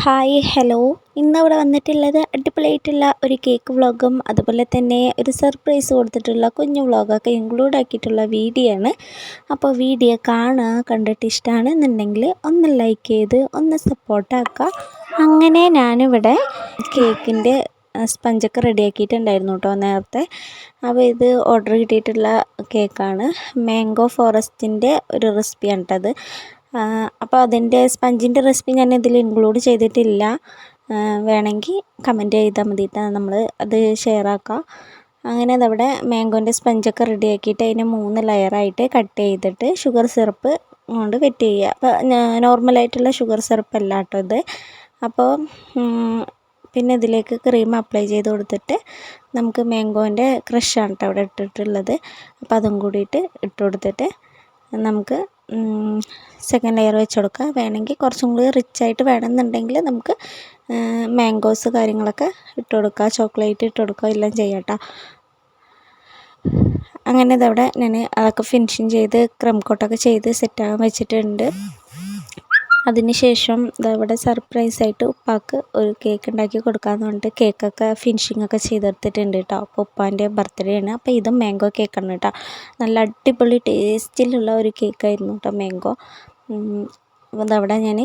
Hi hello ഇന്നിവിടെ വന്നിട്ടുള്ളത് അടിപൊളിയായിട്ടുള്ള ഒരു കേക്ക് വ്ളോഗും അതുപോലെ തന്നെ ഒരു സർപ്രൈസ് കൊടുത്തിട്ടുള്ള കുഞ്ഞു വ്ളോഗൊക്കെ ഇൻക്ലൂഡ് ആക്കിയിട്ടുള്ള വീഡിയോ ആണ്. അപ്പോൾ വീഡിയോ കണ്ടിട്ട് ഇഷ്ടമാണെന്നുണ്ടെങ്കിൽ ഒന്ന് ലൈക്ക് ചെയ്ത് ഒന്ന് സപ്പോർട്ടാക്കുക. അങ്ങനെ ഞാനിവിടെ കേക്കിൻ്റെ സ്പഞ്ചൊക്കെ റെഡിയാക്കിയിട്ടുണ്ടായിരുന്നു കേട്ടോ നേരത്തെ. അപ്പോൾ ഇത് ഓർഡർ കിട്ടിയിട്ടുള്ള കേക്കാണ്. മാംഗോ ഫോറസ്റ്റിൻ്റെ ഒരു റെസിപ്പിയാണ് കേട്ടത്. അപ്പോൾ അതിൻ്റെ സ്പഞ്ചിൻ്റെ റെസിപ്പി ഞാൻ ഇതിൽ ഇൻക്ലൂഡ് ചെയ്തിട്ടില്ല. വേണമെങ്കിൽ കമൻറ്റ് ചെയ്താൽ മതി കേട്ടോ, നമ്മൾ അത് ഷെയർ ആക്കാം. അങ്ങനെ അതവിടെ മാംഗോൻ്റെ സ്പഞ്ചൊക്കെ റെഡിയാക്കിയിട്ട് അതിനെ 3 ലെയറായിട്ട് കട്ട് ചെയ്തിട്ട് ഷുഗർ സിറപ്പ് കൊണ്ട് വെറ്റ് ചെയ്യുക. അപ്പോൾ നോർമലായിട്ടുള്ള ഷുഗർ സിറപ്പ് അല്ല കേട്ടോ ഇത്. അപ്പോൾ പിന്നെ ഇതിലേക്ക് ക്രീം അപ്ലൈ ചെയ്ത് കൊടുത്തിട്ട് നമുക്ക് മാംഗോൻ്റെ ക്രഷാണ് കേട്ടോ അവിടെ ഇട്ടിട്ടുള്ളത്. അപ്പോൾ അതും കൂടിയിട്ട് ഇട്ട് കൊടുത്തിട്ട് നമുക്ക് സെക്കൻഡ് ലെയർ വെച്ച് കൊടുക്കുക. വേണമെങ്കിൽ കുറച്ചും കൂടി റിച്ചായിട്ട് വേണമെന്നുണ്ടെങ്കിൽ നമുക്ക് മാംഗോസ് കാര്യങ്ങളൊക്കെ ഇട്ട് കൊടുക്കുക, ചോക്ലേറ്റ് ഇട്ട് കൊടുക്കുക, എല്ലാം ചെയ്യാം കേട്ടോ. അങ്ങനെ ഇതവിടെ ഞാൻ അതൊക്കെ ഫിനിഷിങ് ചെയ്ത് ക്രം കോട്ടൊക്കെ ചെയ്ത് സെറ്റാകാൻ വെച്ചിട്ടുണ്ട്. അതിനുശേഷം ഇതവിടെ സർപ്രൈസായിട്ട് ഉപ്പാക്ക് ഒരു കേക്ക് ഉണ്ടാക്കി കൊടുക്കാമെന്ന് പറഞ്ഞിട്ട് കേക്കൊക്കെ ഫിനിഷിങ്ങൊക്കെ ചെയ്തെടുത്തിട്ടുണ്ട് കേട്ടോ. അപ്പോൾ ഉപ്പാൻ്റെ ബർത്ത്ഡേ ആണ്. അപ്പോൾ ഇതും മാംഗോ കേക്കാണ് കേട്ടോ. നല്ല അടിപൊളി ടേസ്റ്റിലുള്ള ഒരു കേക്കായിരുന്നു കേട്ടോ മാംഗോ. അപ്പോൾ അതവിടെ ഞാൻ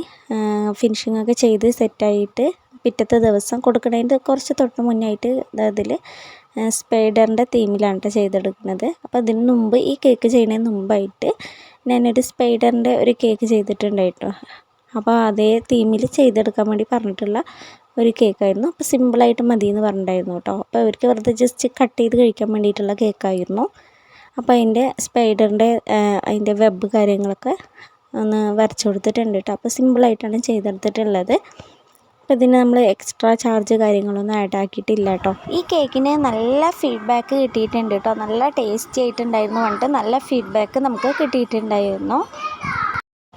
ഫിനിഷിങ്ങൊക്കെ ചെയ്ത് സെറ്റായിട്ട് പിറ്റത്തെ ദിവസം കൊടുക്കുന്നതിൻ്റെ കുറച്ച് തൊട്ട് മുന്നായിട്ട് അതിൽ സ്പൈഡറിൻ്റെ തീമിലാണ് കേട്ടോ ചെയ്തെടുക്കുന്നത്. അപ്പോൾ അതിന് മുമ്പ് ഈ കേക്ക് ചെയ്യുന്നതിന് മുമ്പായിട്ട് ഞാനൊരു സ്പൈഡറിൻ്റെ ഒരു കേക്ക് ചെയ്തിട്ടുണ്ടായിട്ടോ. അപ്പോൾ അതേ തീമിൽ ചെയ്തെടുക്കാൻ വേണ്ടി പറഞ്ഞിട്ടുള്ള ഒരു കേക്കായിരുന്നു. അപ്പോൾ സിമ്പിളായിട്ട് മതി എന്ന് പറഞ്ഞിട്ടുണ്ടായിരുന്നു കേട്ടോ. അപ്പോൾ അവർക്ക് വെറുതെ ജസ്റ്റ് കട്ട് ചെയ്ത് കഴിക്കാൻ വേണ്ടിയിട്ടുള്ള കേക്കായിരുന്നു. അപ്പോൾ അതിൻ്റെ സ്പൈഡറിൻ്റെ അതിൻ്റെ വെബ് കാര്യങ്ങളൊക്കെ ഒന്ന് വരച്ചു കൊടുത്തിട്ടുണ്ട് കേട്ടോ. അപ്പോൾ സിമ്പിളായിട്ടാണ് ചെയ്തെടുത്തിട്ടുള്ളത്. അപ്പോൾ ഇതിന് നമ്മൾ എക്സ്ട്രാ ചാർജ് കാര്യങ്ങളൊന്നും ആഡ് ആക്കിയിട്ടില്ല കേട്ടോ. ഈ കേക്കിന് നല്ല ഫീഡ്ബാക്ക് കിട്ടിയിട്ടുണ്ട് കേട്ടോ. നല്ല ടേസ്റ്റി ആയിട്ടുണ്ടായിരുന്നു പറഞ്ഞിട്ട് നല്ല ഫീഡ്ബാക്ക് നമുക്ക് കിട്ടിയിട്ടുണ്ടായിരുന്നു.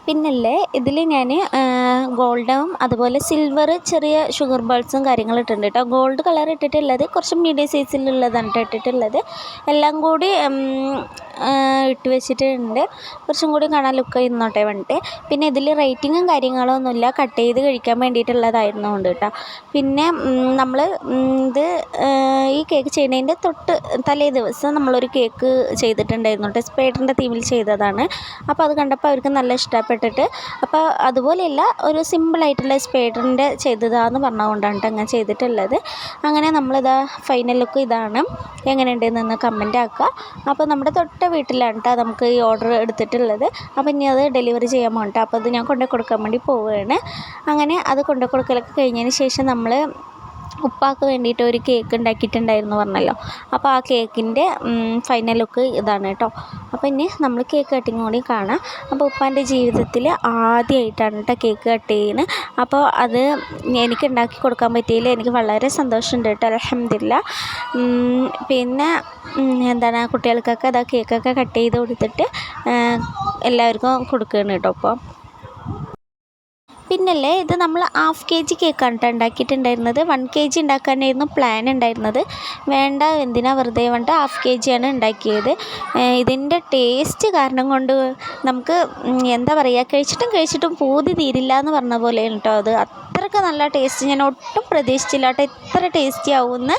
പിന്നല്ലേ ഇതിൽ ഞാൻ ഗോൾഡും അതുപോലെ സിൽവർ ചെറിയ ഷുഗർ ബൾസും കാര്യങ്ങളും ഇട്ടിട്ടുണ്ട് കേട്ടോ. ഗോൾഡ് കളർ ഇട്ടിട്ടുള്ളത് കുറച്ച് മീഡിയം സൈസിലുള്ളതാണ് ഇട്ടിട്ടുള്ളത്. എല്ലാം കൂടി ഇട്ട് വെച്ചിട്ടുണ്ട്. കുറച്ചും കൂടി കാണാൻ ലുക്ക് ഇരുന്നോട്ടെ വേണ്ടിയിട്ട്. പിന്നെ ഇതിൽ റേറ്റിങ്ങും കാര്യങ്ങളൊന്നുമില്ല, കട്ട് ചെയ്ത് കഴിക്കാൻ വേണ്ടിയിട്ടുള്ളതായിരുന്നു കൊണ്ട് കേട്ടോ. പിന്നെ നമ്മൾ ഇത് ഈ കേക്ക് ചെയ്യുന്നതിൻ്റെ തലേ ദിവസം നമ്മളൊരു കേക്ക് ചെയ്തിട്ടുണ്ടായിരുന്നു കേട്ടോ. സ്പൈഡറിൻ്റെ തീമിൽ ചെയ്തതാണ്. അപ്പോൾ അത് കണ്ടപ്പോൾ അവർക്ക് നല്ല ഇഷ്ടപ്പെട്ടിട്ട് അപ്പോൾ അതുപോലെയല്ല ഒരു സിമ്പിളായിട്ടുള്ള സ്പൈഡറിൻ്റെ ചെയ്തതാന്ന് പറഞ്ഞുകൊണ്ടാണ് കേട്ടോ അങ്ങനെ ചെയ്തിട്ടുള്ളത്. അങ്ങനെ നമ്മളിതാ ഫൈനൽ ലുക്ക് ഇതാണ്. എങ്ങനെയുണ്ടെന്ന് കമൻ്റ് ആക്കുക. അപ്പോൾ നമ്മുടെ തൊട്ട വീട്ടിലാണ് കേട്ടോ നമുക്ക് ഈ ഓർഡർ എടുത്തിട്ടുള്ളത്. അപ്പോൾ ഇനി അത് ഡെലിവറി ചെയ്യാൻ പോകണ്ട. അപ്പോൾ അത് ഞാൻ കൊണ്ടു കൊടുക്കാൻ വേണ്ടി പോവുകയാണ്. അങ്ങനെ അത് കൊണ്ടു കൊടുക്കലൊക്കെ കഴിഞ്ഞതിന് ശേഷം നമ്മൾ ഉപ്പാക്ക് വേണ്ടിയിട്ട് ഒരു കേക്ക് ഉണ്ടാക്കിയിട്ടുണ്ടായിരുന്നു പറഞ്ഞല്ലോ. അപ്പോൾ ആ കേക്കിൻ്റെ ഫൈനൽ ലുക്ക് ഇതാണ് കേട്ടോ. അപ്പോൾ ഇനി നമ്മൾ കേക്ക് കട്ടിങ് കൂടി കാണാം. അപ്പോൾ ഉപ്പാൻ്റെ ജീവിതത്തിൽ ആദ്യമായിട്ടാണ് കേട്ടോ കേക്ക് കട്ട് ചെയ്യുന്നത്. അപ്പോൾ അത് എനിക്ക് ഉണ്ടാക്കി കൊടുക്കാൻ പറ്റിയതിൽ എനിക്ക് വളരെ സന്തോഷമുണ്ട് കേട്ടോ. അൽഹംദുലില്ലാ. പിന്നെ എന്താണ് കുട്ടികൾക്കൊക്കെ അതാ കേക്കൊക്കെ കട്ട് ചെയ്ത് കൊടുത്തിട്ട് എല്ലാവർക്കും കൊടുക്കുകയാണ് കേട്ടോ. അപ്പോൾ പിന്നല്ലേ ഇത് നമ്മൾ 1/2 kg കേക്കാണ് കേട്ടോ ഉണ്ടാക്കിയിട്ടുണ്ടായിരുന്നത്. 1 kg ഉണ്ടാക്കാനായിരുന്നു പ്ലാൻ ഉണ്ടായിരുന്നത്. വേണ്ട എന്തിനാ വെറുതെ വേണ്ട 1/2 kg ആണ് ഉണ്ടാക്കിയത്. ഇതിൻ്റെ ടേസ്റ്റ് കാരണം കൊണ്ട് നമുക്ക് എന്താ പറയുക, കഴിച്ചിട്ടും പൂതി തീരില്ല എന്ന് പറഞ്ഞ പോലെയാണ് കേട്ടോ. അത് അത്രയ്ക്ക് നല്ല ടേസ്റ്റ്, ഞാൻ ഒട്ടും പ്രതീക്ഷിച്ചില്ല കേട്ടോ ഇത്ര ടേസ്റ്റി ആവുമെന്ന്.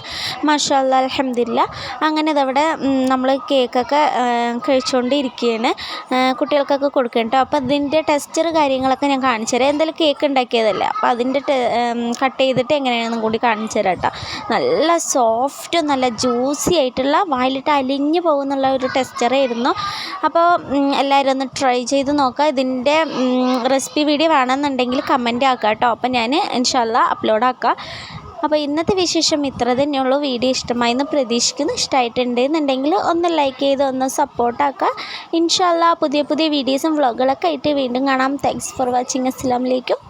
മാഷാ അല്ലാ അൽഹംദുലില്ലാ. അങ്ങനെ ഇതവിടെ നമ്മൾ കേക്കൊക്കെ കഴിച്ചുകൊണ്ടിരിക്കുകയാണ്. കുട്ടികൾക്കൊക്കെ കൊടുക്കണം കേട്ടോ. അപ്പോൾ ഇതിൻ്റെ ടെക്സ്ചർ കാര്യങ്ങളൊക്കെ ഞാൻ കാണിച്ചു തരാം. എന്തായാലും കേക്ക് ഉണ്ടാക്കിയതല്ലേ, അപ്പോൾ അതിൻ്റെ കട്ട് ചെയ്തിട്ട് എങ്ങനെയാണെന്നും കൂടി കാണിച്ചു തരാം കേട്ടോ. നല്ല സോഫ്റ്റും നല്ല ജ്യൂസി ആയിട്ടുള്ള വായിലിട്ട് അലിഞ്ഞു പോകുന്നുള്ള ഒരു ടെക്സ്ചറായിരുന്നു. അപ്പോൾ എല്ലാവരും ഒന്ന് ട്രൈ ചെയ്ത് നോക്കുക. ഇതിൻ്റെ റെസിപ്പി വീഡിയോ വേണമെന്നുണ്ടെങ്കിൽ കമൻറ്റ് ആക്കുക കേട്ടോ. അപ്പോൾ ഞാൻ ഇൻഷാ അല്ലാ അപ്ലോഡ് ആക്കാം. അപ്പോൾ ഇന്നത്തെ വിശേഷം ഇത്ര തന്നെയുള്ളൂ. വീഡിയോ ഇഷ്ടമായെന്ന് പ്രതീക്ഷിക്കുന്നു. ഇഷ്ടമായിട്ടുണ്ടെന്നുണ്ടെങ്കിൽ ഒന്ന് ലൈക്ക് ചെയ്ത് ഒന്ന് സപ്പോർട്ടാക്കുക. ഇൻഷാ അല്ലാ പുതിയ വീഡിയോസും വ്ളോഗുകളൊക്കെ ആയിട്ട് വീണ്ടും കാണാം. Thanks for watching. അസ്സലാമു അലൈക്കും.